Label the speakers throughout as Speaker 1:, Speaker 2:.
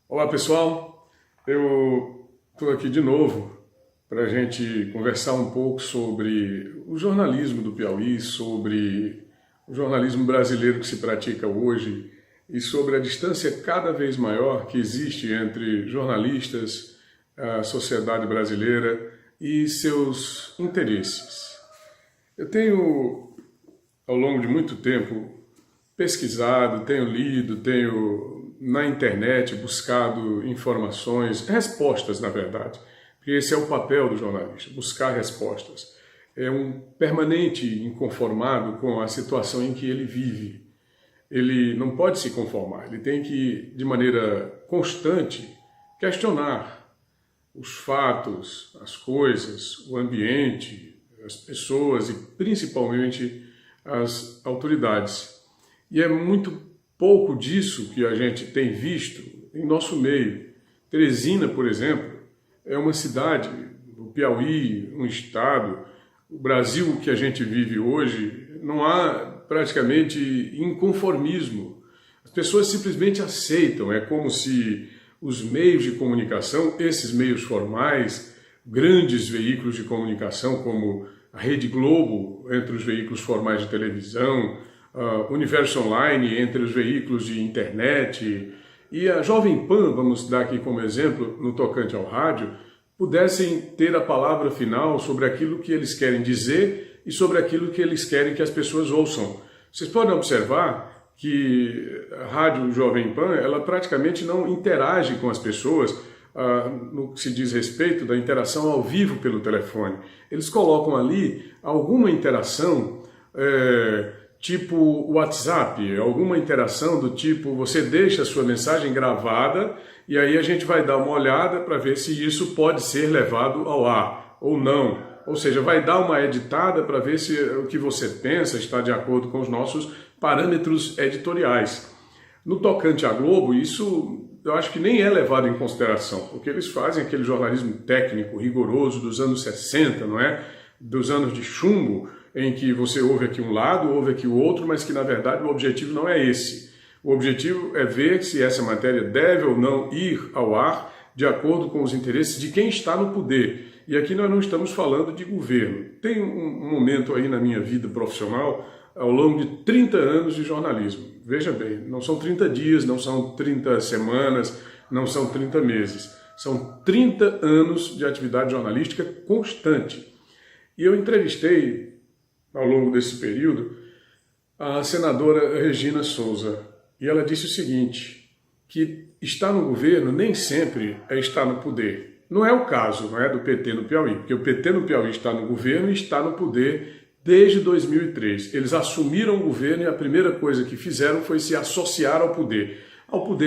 Speaker 1: Olá pessoal, eu estou aqui de novo para a gente conversar um pouco sobre o jornalismo do Piauí, sobre o jornalismo brasileiro que se pratica hoje e sobre a distância cada vez maior que existe entre jornalistas, a sociedade brasileira e seus interesses. Eu tenho, ao longo de muito tempo, pesquisado, tenho lido, tenho na internet buscado informações, respostas na verdade, porque esse é o papel do jornalista, buscar respostas. É um permanente inconformado com a situação em que ele vive. Ele não pode se conformar, ele tem que, de maneira constante, questionar os fatos, as coisas, o ambiente, as pessoas e principalmente as autoridades. E é muito pouco disso que a gente tem visto em nosso meio. Teresina, por exemplo, é uma cidade, o Piauí, um estado, o Brasil que a gente vive hoje, não há praticamente inconformismo. As pessoas simplesmente aceitam, é como se os meios de comunicação, esses meios formais, grandes veículos de comunicação como a Rede Globo, entre os veículos formais de televisão, Universo Online entre os veículos de internet e a Jovem Pan, vamos dar aqui como exemplo, no tocante ao rádio, pudessem ter a palavra final sobre aquilo que eles querem dizer e sobre aquilo que eles querem que as pessoas ouçam. Vocês podem observar que a rádio Jovem Pan, ela praticamente não interage com as pessoas no que se diz respeito da interação ao vivo pelo telefone. Eles colocam ali alguma interação tipo WhatsApp, alguma interação do tipo você deixa a sua mensagem gravada e aí a gente vai dar uma olhada para ver se isso pode ser levado ao ar ou não. Ou seja, vai dar uma editada para ver se o que você pensa está de acordo com os nossos parâmetros editoriais. No tocante à Globo, isso eu acho que nem é levado em consideração, porque eles fazem aquele jornalismo técnico, rigoroso dos anos 60, não é? Dos anos de chumbo, em que você ouve aqui um lado, ouve aqui o outro, mas que na verdade o objetivo não é esse. O objetivo é ver se essa matéria deve ou não ir ao ar de acordo com os interesses de quem está no poder. E aqui nós não estamos falando de governo. Tem um momento aí na minha vida profissional, ao longo de 30 anos de jornalismo. Veja bem, não são 30 dias, não são 30 semanas, não são 30 meses. São 30 anos de atividade jornalística constante. E eu entrevistei, ao longo desse período, a senadora Regina Souza. E ela disse o seguinte, que estar no governo nem sempre é estar no poder. Não é o caso, não é, do PT no Piauí, porque o PT no Piauí está no governo e está no poder desde 2003. Eles assumiram o governo e a primeira coisa que fizeram foi se associar ao poder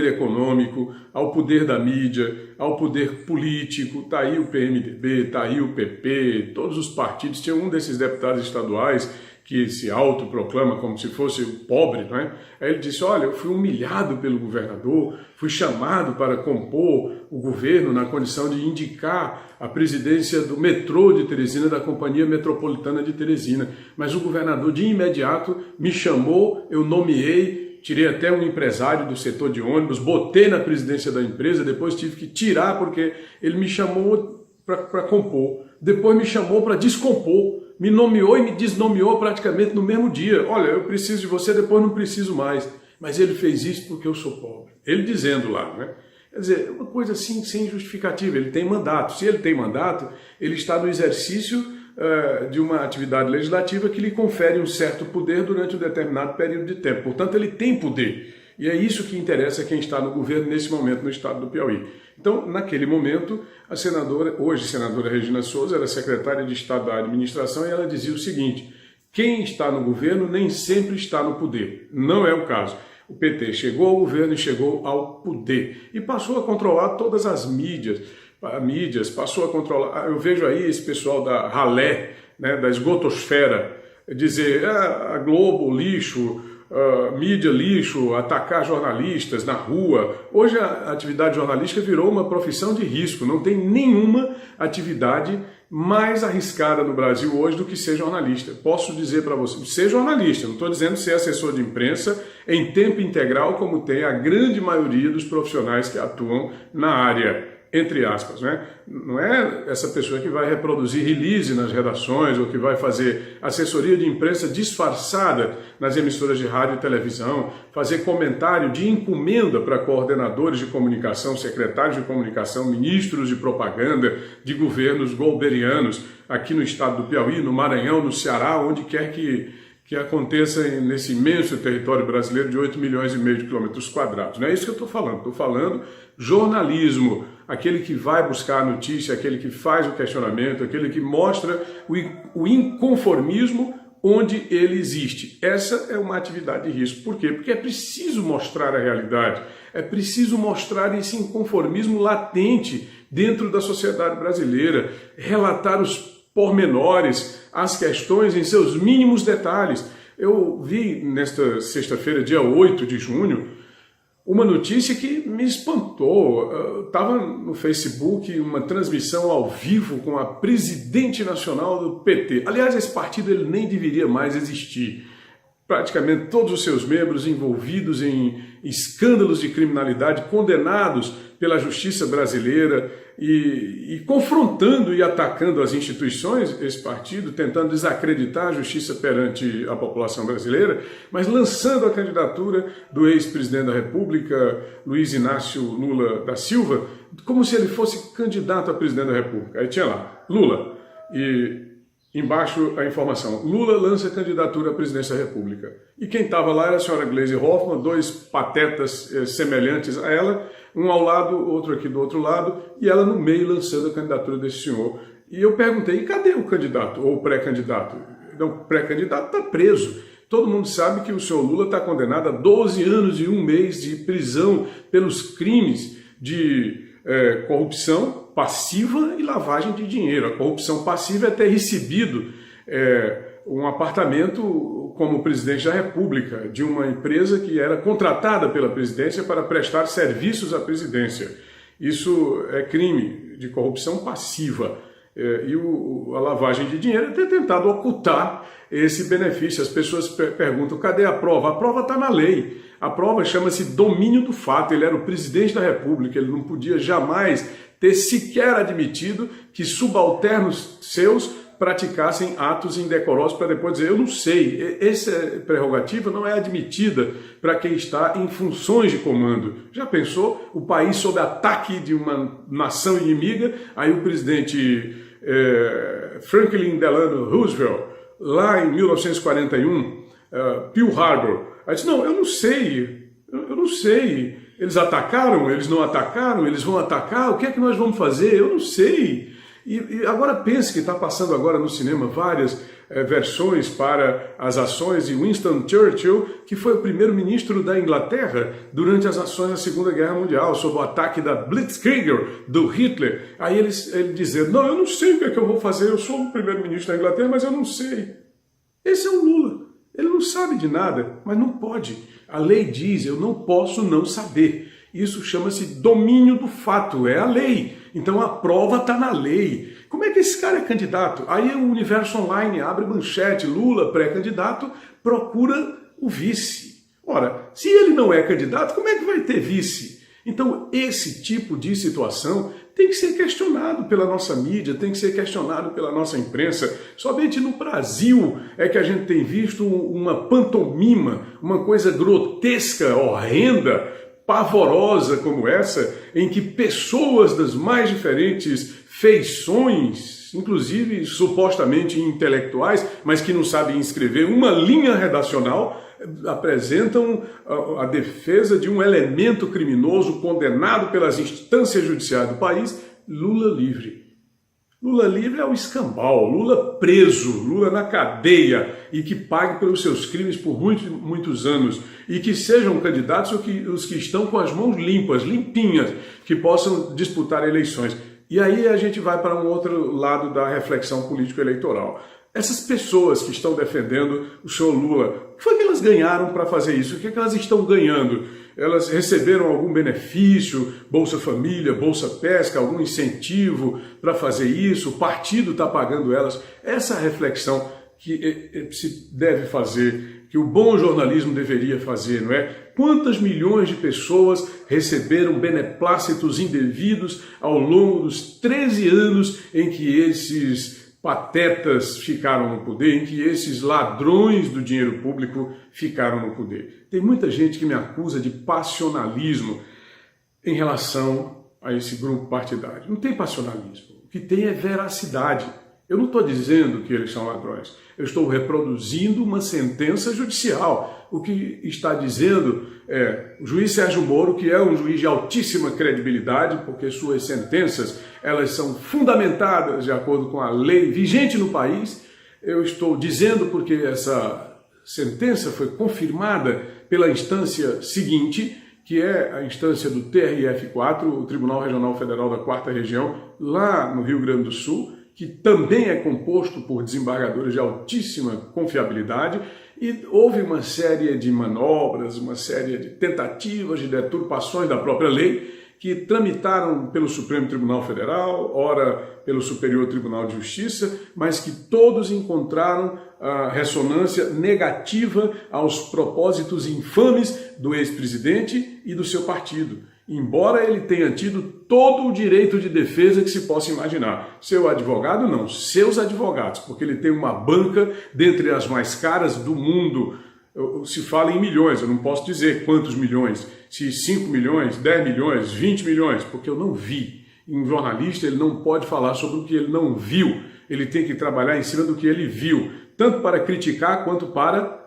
Speaker 1: econômico, ao poder da mídia, ao poder político. Está aí o PMDB, está aí o PP, todos os partidos. Tinha um desses deputados estaduais que se autoproclama como se fosse pobre, não é? Aí ele disse, olha, eu fui humilhado pelo governador, fui chamado para compor o governo na condição de indicar a presidência do metrô de Teresina, da Companhia Metropolitana de Teresina. Mas o governador de imediato me chamou, eu nomeei, tirei até um empresário do setor de ônibus, botei na presidência da empresa, depois tive que tirar porque ele me chamou para compor, depois me chamou para descompor, me nomeou e me desnomeou praticamente no mesmo dia. Olha, eu preciso de você, depois não preciso mais. Mas ele fez isso porque eu sou pobre. Ele dizendo lá, né? Quer dizer, é uma coisa assim, sem justificativa. Ele tem mandato. Se ele tem mandato, ele está no exercício de uma atividade legislativa que lhe confere um certo poder durante um determinado período de tempo. Portanto, ele tem poder. E é isso que interessa a quem está no governo nesse momento no estado do Piauí. Então, naquele momento, a senadora, hoje senadora Regina Souza, era secretária de Estado da Administração e ela dizia o seguinte, quem está no governo nem sempre está no poder. Não é o caso. O PT chegou ao governo e chegou ao poder e passou a controlar todas as mídias, passou a controlar. Eu vejo aí esse pessoal da ralé, né, da esgotosfera, dizer a Globo, lixo, mídia lixo, atacar jornalistas na rua. Hoje a atividade jornalística virou uma profissão de risco, não tem nenhuma atividade mais arriscada no Brasil hoje do que ser jornalista. Posso dizer para você, ser jornalista, não estou dizendo ser assessor de imprensa em tempo integral, como tem a grande maioria dos profissionais que atuam na área, entre aspas, né? Não é essa pessoa que vai reproduzir release nas redações ou que vai fazer assessoria de imprensa disfarçada nas emissoras de rádio e televisão, fazer comentário de encomenda para coordenadores de comunicação, secretários de comunicação, ministros de propaganda de governos golberianos aqui no estado do Piauí, no Maranhão, no Ceará, onde quer que aconteça nesse imenso território brasileiro de 8,5 milhões de quilômetros quadrados. Não é isso que eu estou falando jornalismo, aquele que vai buscar a notícia, aquele que faz o questionamento, aquele que mostra o inconformismo onde ele existe. Essa é uma atividade de risco. Por quê? Porque é preciso mostrar a realidade, é preciso mostrar esse inconformismo latente dentro da sociedade brasileira, relatar os pormenores, as questões em seus mínimos detalhes. Eu vi nesta sexta-feira, dia 8 de junho, uma notícia que me espantou. Estava no Facebook uma transmissão ao vivo com a presidente nacional do PT. Aliás, esse partido ele nem deveria mais existir. Praticamente todos os seus membros envolvidos em escândalos de criminalidade, condenados pela justiça brasileira e confrontando e atacando as instituições, esse partido, tentando desacreditar a justiça perante a população brasileira, mas lançando a candidatura do ex-presidente da República, Luiz Inácio Lula da Silva, como se ele fosse candidato a presidente da República. Aí tinha lá, Lula, e embaixo a informação, Lula lança candidatura à presidência da República. E quem estava lá era a senhora Gleisi Hoffmann, dois patetas semelhantes a ela, um ao lado, outro aqui do outro lado, e ela no meio lançando a candidatura desse senhor. E eu perguntei, e cadê o candidato ou o pré-candidato? Não, o pré-candidato está preso. Todo mundo sabe que o senhor Lula está condenado a 12 anos e 1 mês de prisão pelos crimes de corrupção passiva e lavagem de dinheiro. A corrupção passiva é ter recebido um apartamento como presidente da República de uma empresa que era contratada pela presidência para prestar serviços à presidência. Isso é crime de corrupção passiva. E a lavagem de dinheiro é ter tentado ocultar esse benefício. As pessoas perguntam, cadê a prova? A prova está na lei. A prova chama-se domínio do fato. Ele era o presidente da República, ele não podia jamais ter sequer admitido que subalternos seus praticassem atos indecorosos para depois dizer, eu não sei. Essa prerrogativa não é admitida para quem está em funções de comando. Já pensou? O país sob ataque de uma nação inimiga, aí o presidente Franklin Delano Roosevelt, lá em 1941, Pearl Harbor, aí disse, não, eu não sei. Eles atacaram, eles não atacaram, eles vão atacar, o que é que nós vamos fazer? Eu não sei. E agora pense que está passando agora no cinema várias versões para as ações de Winston Churchill, que foi o primeiro-ministro da Inglaterra durante as ações da Segunda Guerra Mundial, sob o ataque da Blitzkrieg do Hitler. Aí ele dizendo, não, eu não sei o que é que eu vou fazer, eu sou o primeiro-ministro da Inglaterra, mas eu não sei. Esse é o Lula. Ele não sabe de nada, mas não pode. A lei diz, eu não posso não saber. Isso chama-se domínio do fato, é a lei. Então a prova está na lei. Como é que esse cara é candidato? Aí o Universo Online abre manchete, Lula, pré-candidato, procura o vice. Ora, se ele não é candidato, como é que vai ter vice? Então esse tipo de situação tem que ser questionado pela nossa mídia, tem que ser questionado pela nossa imprensa. Somente no Brasil é que a gente tem visto uma pantomima, uma coisa grotesca, horrenda, pavorosa como essa, em que pessoas das mais diferentes feições, inclusive supostamente intelectuais, mas que não sabem escrever uma linha redacional, apresentam a defesa de um elemento criminoso condenado pelas instâncias judiciais do país, Lula livre. Lula livre é o escambau, Lula preso, Lula na cadeia e que pague pelos seus crimes por muitos anos e que sejam candidatos os que estão com as mãos limpas, limpinhas, que possam disputar eleições. E aí a gente vai para um outro lado da reflexão político-eleitoral. Essas pessoas que estão defendendo o senhor Lula, o que foi que elas ganharam para fazer isso? O que é que elas estão ganhando? elas receberam algum benefício, Bolsa Família, Bolsa Pesca, algum incentivo para fazer isso, o partido está pagando elas. Essa reflexão que se deve fazer, que o bom jornalismo deveria fazer, não é? Quantas milhões de pessoas receberam beneplácitos indevidos ao longo dos 13 anos em que esses patetas ficaram no poder, em que esses ladrões do dinheiro público ficaram no poder? Tem muita gente que me acusa de passionalismo em relação a esse grupo partidário. Não tem passionalismo, o que tem é veracidade. Eu não estou dizendo que eles são ladrões, eu estou reproduzindo uma sentença judicial. O que está dizendo é o juiz Sérgio Moro, que é um juiz de altíssima credibilidade, porque suas sentenças elas são fundamentadas de acordo com a lei vigente no país. Eu estou dizendo porque essa sentença foi confirmada pela instância seguinte, que é a instância do TRF4, o Tribunal Regional Federal da 4ª Região, lá no Rio Grande do Sul, que também é composto por desembargadores de altíssima confiabilidade, e houve uma série de manobras, uma série de tentativas de deturpações da própria lei, que tramitaram pelo Supremo Tribunal Federal, ora pelo Superior Tribunal de Justiça, mas que todos encontraram a ressonância negativa aos propósitos infames do ex-presidente e do seu partido, embora ele tenha tido todo o direito de defesa que se possa imaginar. Seu advogado não, seus advogados, porque ele tem uma banca dentre as mais caras do mundo. Se fala em milhões, eu não posso dizer quantos milhões, se 5 milhões, 10 milhões, 20 milhões, porque eu não vi. Um jornalista ele não pode falar sobre o que ele não viu, ele tem que trabalhar em cima do que ele viu, tanto para criticar quanto para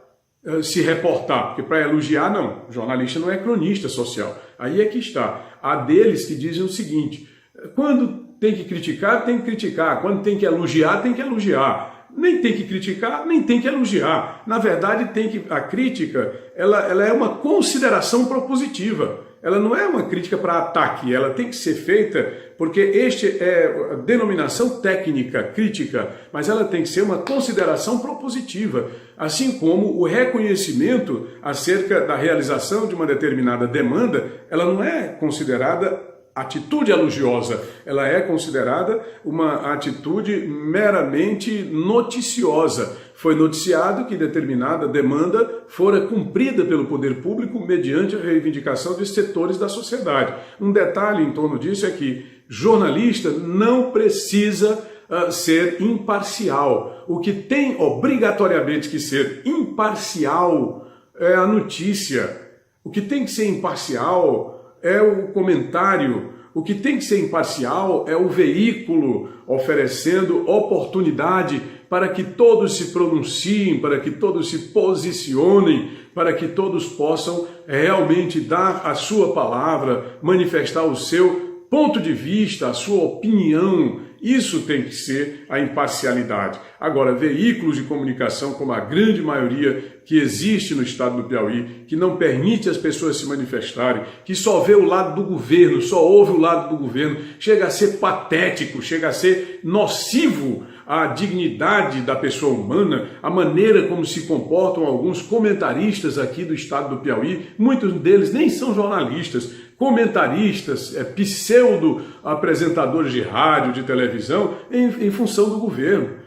Speaker 1: se reportar, porque para elogiar não, o jornalista não é cronista social. Aí é que está. Há deles que dizem o seguinte: quando tem que criticar, tem que criticar, quando tem que elogiar, tem que elogiar. Nem tem que criticar, nem tem que elogiar. Na verdade, a crítica ela é uma consideração propositiva. Ela não é uma crítica para ataque, ela tem que ser feita porque este é a denominação técnica, crítica, mas ela tem que ser uma consideração propositiva, assim como o reconhecimento acerca da realização de uma determinada demanda, ela não é considerada atitude elogiosa, ela é considerada uma atitude meramente noticiosa. Foi noticiado que determinada demanda fora cumprida pelo poder público mediante a reivindicação de setores da sociedade. Um detalhe em torno disso é que jornalista não precisa ser imparcial. O que tem obrigatoriamente que ser imparcial é a notícia. O que tem que ser imparcial é o comentário. O que tem que ser imparcial é o veículo oferecendo oportunidade para que todos se pronunciem, para que todos se posicionem, para que todos possam realmente dar a sua palavra, manifestar o seu ponto de vista, a sua opinião. Isso tem que ser a imparcialidade. Agora, veículos de comunicação, como a grande maioria que existe no estado do Piauí, que não permite as pessoas se manifestarem, que só vê o lado do governo, só ouve o lado do governo, chega a ser patético, chega a ser nocivo à dignidade da pessoa humana, a maneira como se comportam alguns comentaristas aqui do estado do Piauí. Muitos deles nem são jornalistas, comentaristas, pseudo-apresentadores de rádio, de televisão, em função do governo.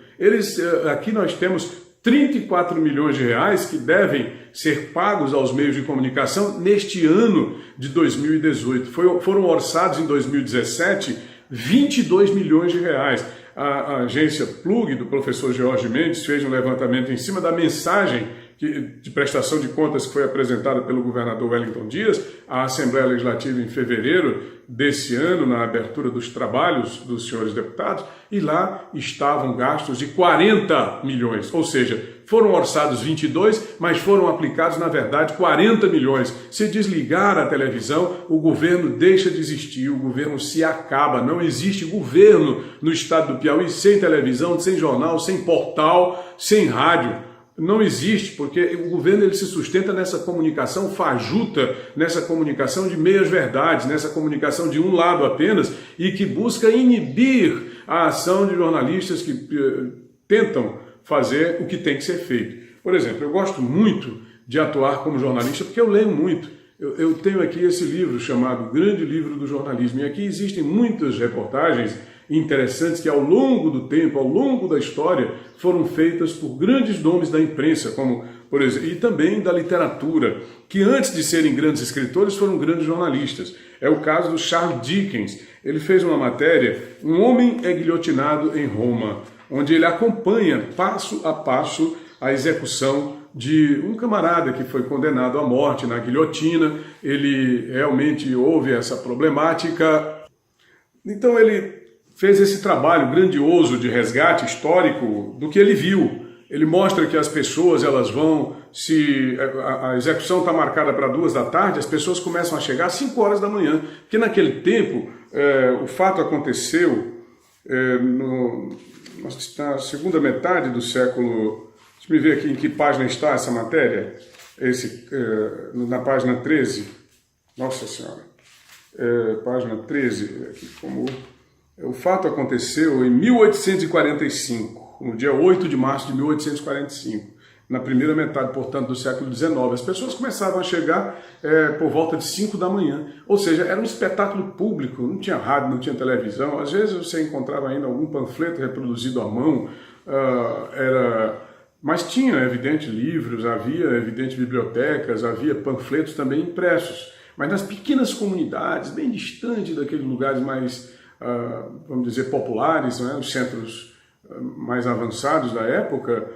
Speaker 1: Aqui nós temos 34 milhões de reais que devem ser pagos aos meios de comunicação neste ano de 2018. Foram orçados em 2017 22 milhões de reais. A agência Plug, do professor Jorge Mendes, fez um levantamento em cima da mensagem de prestação de contas que foi apresentada pelo governador Wellington Dias à Assembleia Legislativa em fevereiro desse ano, na abertura dos trabalhos dos senhores deputados, e lá estavam gastos de 40 milhões, ou seja, foram orçados 22, mas foram aplicados, na verdade, 40 milhões. Se desligar a televisão, o governo deixa de existir, o governo se acaba. Não existe governo no estado do Piauí sem televisão, sem jornal, sem portal, sem rádio. Não existe, porque o governo ele se sustenta nessa comunicação fajuta, nessa comunicação de meias-verdades, nessa comunicação de um lado apenas, e que busca inibir a ação de jornalistas que tentam fazer o que tem que ser feito. Por exemplo, eu gosto muito de atuar como jornalista porque eu leio muito. Eu tenho aqui esse livro chamado Grande Livro do Jornalismo, e aqui existem muitas reportagens interessantes que ao longo do tempo, ao longo da história, foram feitas por grandes nomes da imprensa, como, por exemplo, e também da literatura, que antes de serem grandes escritores foram grandes jornalistas. É o caso do Charles Dickens. Ele fez uma matéria, Um Homem é Guilhotinado em Roma, onde ele acompanha passo a passo a execução de um camarada que foi condenado à morte na guilhotina. Ele realmente houve essa problemática. Então ele fez esse trabalho grandioso de resgate histórico do que ele viu. Ele mostra que as pessoas, elas vão, se a execução está marcada para 2 da tarde, as pessoas começam a chegar às 5 horas da manhã, porque naquele tempo o fato aconteceu na segunda metade do século. Deixa eu ver aqui em que página está essa matéria, na página 13, nossa senhora, página 13, aqui como... O fato aconteceu em 1845, no dia 8 de março de 1845, na primeira metade, portanto, do século XIX. As pessoas começavam a chegar por volta de 5 da manhã, ou seja, era um espetáculo público, não tinha rádio, não tinha televisão, às vezes você encontrava ainda algum panfleto reproduzido à mão, mas tinha, evidente, livros, havia, evidente, bibliotecas, havia panfletos também impressos, mas nas pequenas comunidades, bem distante daqueles lugares mais... vamos dizer, populares, né, os centros mais avançados da época,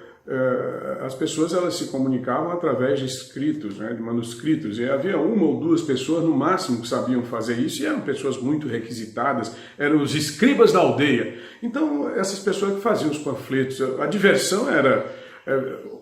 Speaker 1: as pessoas elas se comunicavam através de escritos, né, de manuscritos, e havia 1 ou 2 pessoas no máximo que sabiam fazer isso, e eram pessoas muito requisitadas, eram os escribas da aldeia. Então, essas pessoas que faziam os panfletos, a diversão era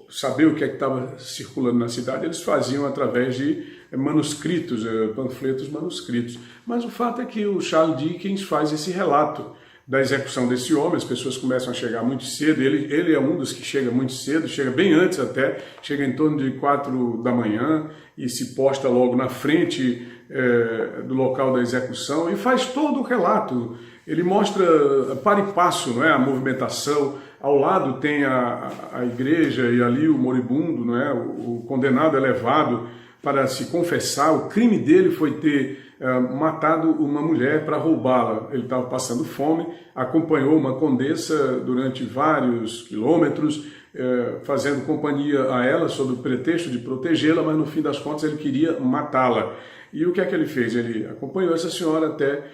Speaker 1: saber o que é que estava circulando na cidade, eles faziam através de manuscritos, panfletos manuscritos. Mas o fato é que o Charles Dickens faz esse relato da execução desse homem. As pessoas começam a chegar muito cedo, ele é um dos que chega muito cedo, chega bem antes até, chega em torno de 4 da manhã e se posta logo na frente do local da execução e faz todo o relato. Ele mostra para e passo, não é, a movimentação. Ao lado tem a igreja e ali o moribundo, não é, o condenado é levado para se confessar. O crime dele foi ter matado uma mulher para roubá-la. Ele estava passando fome, acompanhou uma condessa durante vários quilômetros, fazendo companhia a ela sob o pretexto de protegê-la, mas no fim das contas ele queria matá-la. E o que é que ele fez? Ele acompanhou essa senhora até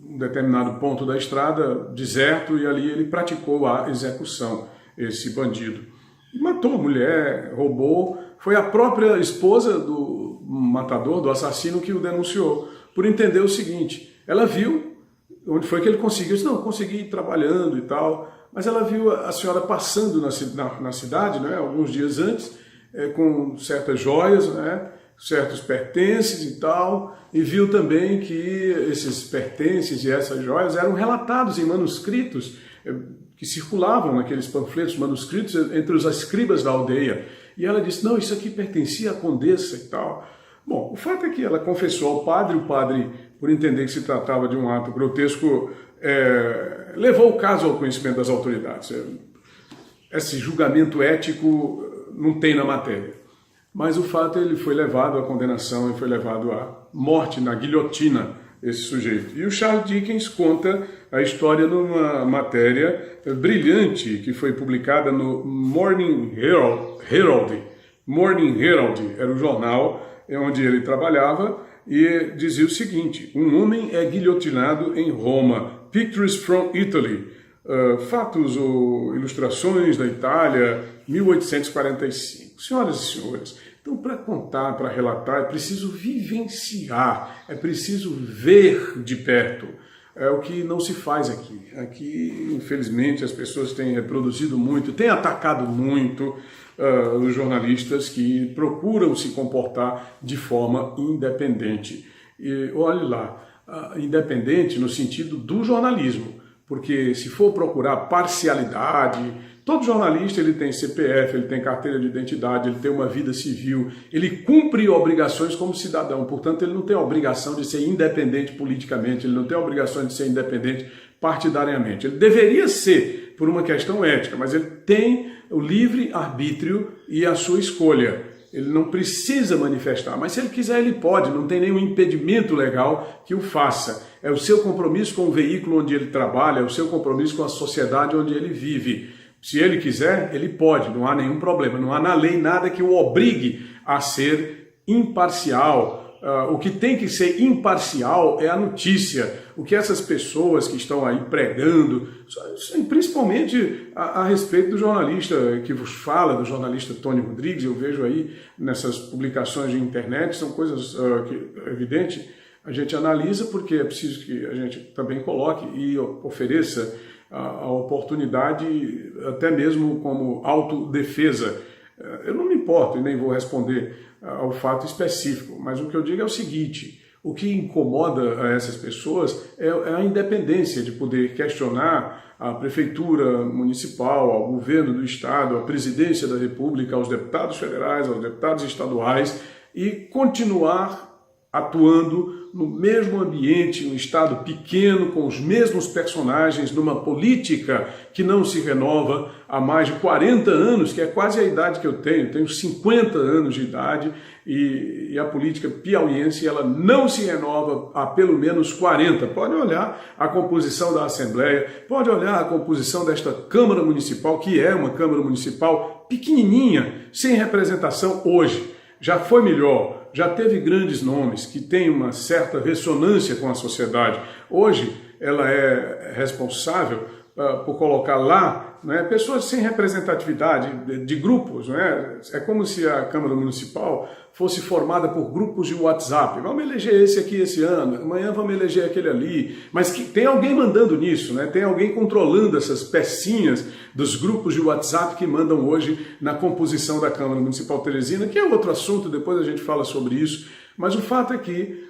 Speaker 1: um determinado ponto da estrada, deserto, e ali ele praticou a execução, esse bandido. E matou a mulher, roubou. Foi a própria esposa do matador, do assassino, que o denunciou, por entender o seguinte: ela viu onde foi que ele conseguiu. Disse, não, consegui ir trabalhando e tal, mas ela viu a senhora passando na cidade, né, alguns dias antes, com certas joias, né, certos pertences e tal, e viu também que esses pertences e essas joias eram relatados em manuscritos que circulavam naqueles panfletos manuscritos entre os escribas da aldeia. E ela disse, não, isso aqui pertencia à condessa e tal. Bom, o fato é que ela confessou ao padre, o padre, por entender que se tratava de um ato grotesco, levou o caso ao conhecimento das autoridades. Esse julgamento ético não tem na matéria. Mas o fato é que ele foi levado à condenação e foi levado à morte na guilhotina, esse sujeito. E o Charles Dickens conta a história numa matéria brilhante que foi publicada no Morning Herald. Morning Herald era o jornal onde ele trabalhava e dizia o seguinte: um homem é guilhotinado em Roma. Pictures from Italy. Fatos ou ilustrações da Itália, 1845. Senhoras e senhores, então para contar, para relatar, é preciso vivenciar, é preciso ver de perto. É o que não se faz aqui. Aqui, infelizmente, as pessoas têm reproduzido muito, têm atacado muito os jornalistas que procuram se comportar de forma independente. E olhe lá, independente no sentido do jornalismo, porque se for procurar parcialidade, todo jornalista ele tem CPF, ele tem carteira de identidade, ele tem uma vida civil, ele cumpre obrigações como cidadão, portanto ele não tem a obrigação de ser independente politicamente, ele não tem a obrigação de ser independente partidariamente. Ele deveria ser por uma questão ética, mas ele tem o livre arbítrio e a sua escolha. ele não precisa manifestar, mas se ele quiser ele pode, não tem nenhum impedimento legal que o faça. É o seu compromisso com o veículo onde ele trabalha, é o seu compromisso com a sociedade onde ele vive. Se ele quiser, ele pode, não há nenhum problema, não há na lei nada que o obrigue a ser imparcial. O que tem que ser imparcial é a notícia. O que essas pessoas que estão aí pregando, principalmente a respeito do jornalista que vos fala, do jornalista Tony Rodrigues, eu vejo aí nessas publicações de internet, são coisas que, é evidente, a gente analisa porque é preciso que a gente também coloque e ofereça a oportunidade, até mesmo como autodefesa. Eu não me importo e nem vou responder ao fato específico, mas o que eu digo é o seguinte: o que incomoda a essas pessoas é a independência de poder questionar a prefeitura municipal, ao governo do estado, à presidência da república, aos deputados federais, aos deputados estaduais e continuar atuando no mesmo ambiente, um estado pequeno, com os mesmos personagens, numa política que não se renova há mais de 40 anos, que é quase a idade que eu tenho 50 anos de idade, e a política piauiense ela não se renova há pelo menos 40. Pode olhar a composição da Assembleia, pode olhar a composição desta Câmara Municipal, que é uma Câmara Municipal pequenininha, sem representação hoje. Já foi melhor, já teve grandes nomes que têm uma certa ressonância com a sociedade. Hoje ela é responsável por colocar lá, né, pessoas sem representatividade de grupos. Né? É como se a Câmara Municipal fosse formada por grupos de WhatsApp. Vamos eleger esse aqui esse ano, amanhã vamos eleger aquele ali. Mas que tem alguém mandando nisso, né? Tem alguém controlando essas pecinhas dos grupos de WhatsApp que mandam hoje na composição da Câmara Municipal Teresina, que é outro assunto, depois a gente fala sobre isso. Mas o fato é que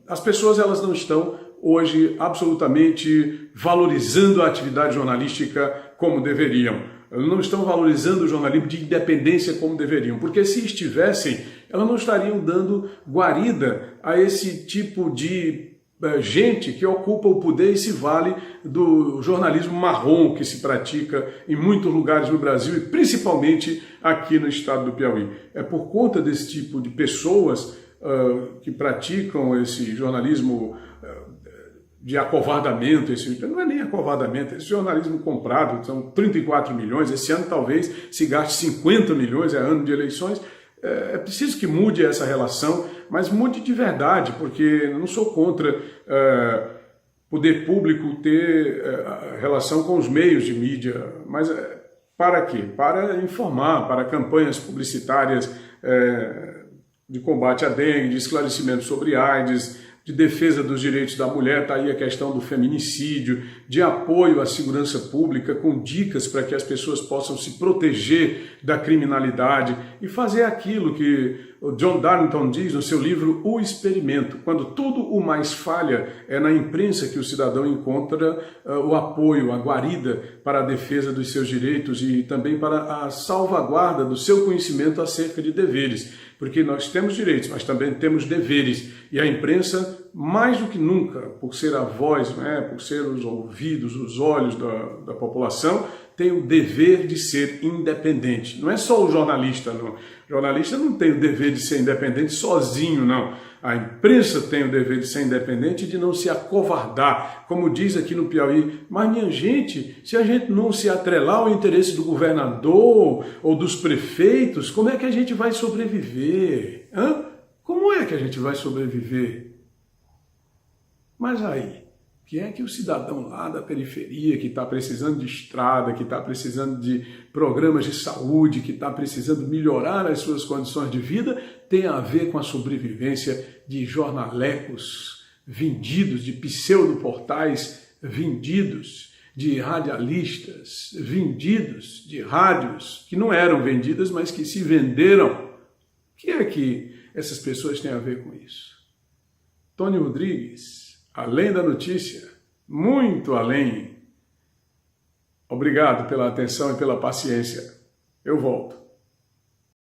Speaker 1: as pessoas elas não estão hoje absolutamente valorizando a atividade jornalística como deveriam. Elas não estão valorizando o jornalismo de independência como deveriam, porque se estivessem, elas não estariam dando guarida a esse tipo de gente que ocupa o poder e se vale do jornalismo marrom que se pratica em muitos lugares no Brasil e principalmente aqui no estado do Piauí. É por conta desse tipo de pessoas que praticam esse jornalismo de acovardamento, não é nem acovardamento, esse jornalismo comprado, são 34 milhões, esse ano talvez se gaste 50 milhões, é ano de eleições. É preciso que mude essa relação, mas mude de verdade, porque eu não sou contra poder público ter relação com os meios de mídia, mas para quê? Para informar, para campanhas publicitárias de combate à dengue, de esclarecimento sobre AIDS, de defesa dos direitos da mulher, está aí a questão do feminicídio, de apoio à segurança pública, com dicas para que as pessoas possam se proteger da criminalidade e fazer aquilo que o John Darnton diz no seu livro O Experimento, quando tudo o mais falha é na imprensa que o cidadão encontra o apoio, a guarida para a defesa dos seus direitos e também para a salvaguarda do seu conhecimento acerca de deveres. Porque nós temos direitos, mas também temos deveres. E a imprensa, mais do que nunca, por ser a voz, né, por ser os ouvidos, os olhos da população, tem o dever de ser independente. Não é só o jornalista, não. O jornalista não tem o dever de ser independente sozinho, não. A imprensa tem o dever de ser independente e de não se acovardar, como diz aqui no Piauí. Mas, minha gente, se a gente não se atrelar ao interesse do governador ou dos prefeitos, como é que a gente vai sobreviver? Como é que a gente vai sobreviver? Mas aí, quem é que o cidadão lá da periferia, que está precisando de estrada, que está precisando de programas de saúde, que está precisando melhorar as suas condições de vida, tem a ver com a sobrevivência de jornalecos vendidos, de pseudoportais vendidos, de radialistas vendidos, de rádios que não eram vendidas, mas que se venderam? O que é que essas pessoas têm a ver com isso? Tony Rodrigues, além da notícia, muito além. Obrigado pela atenção e pela paciência. Eu volto.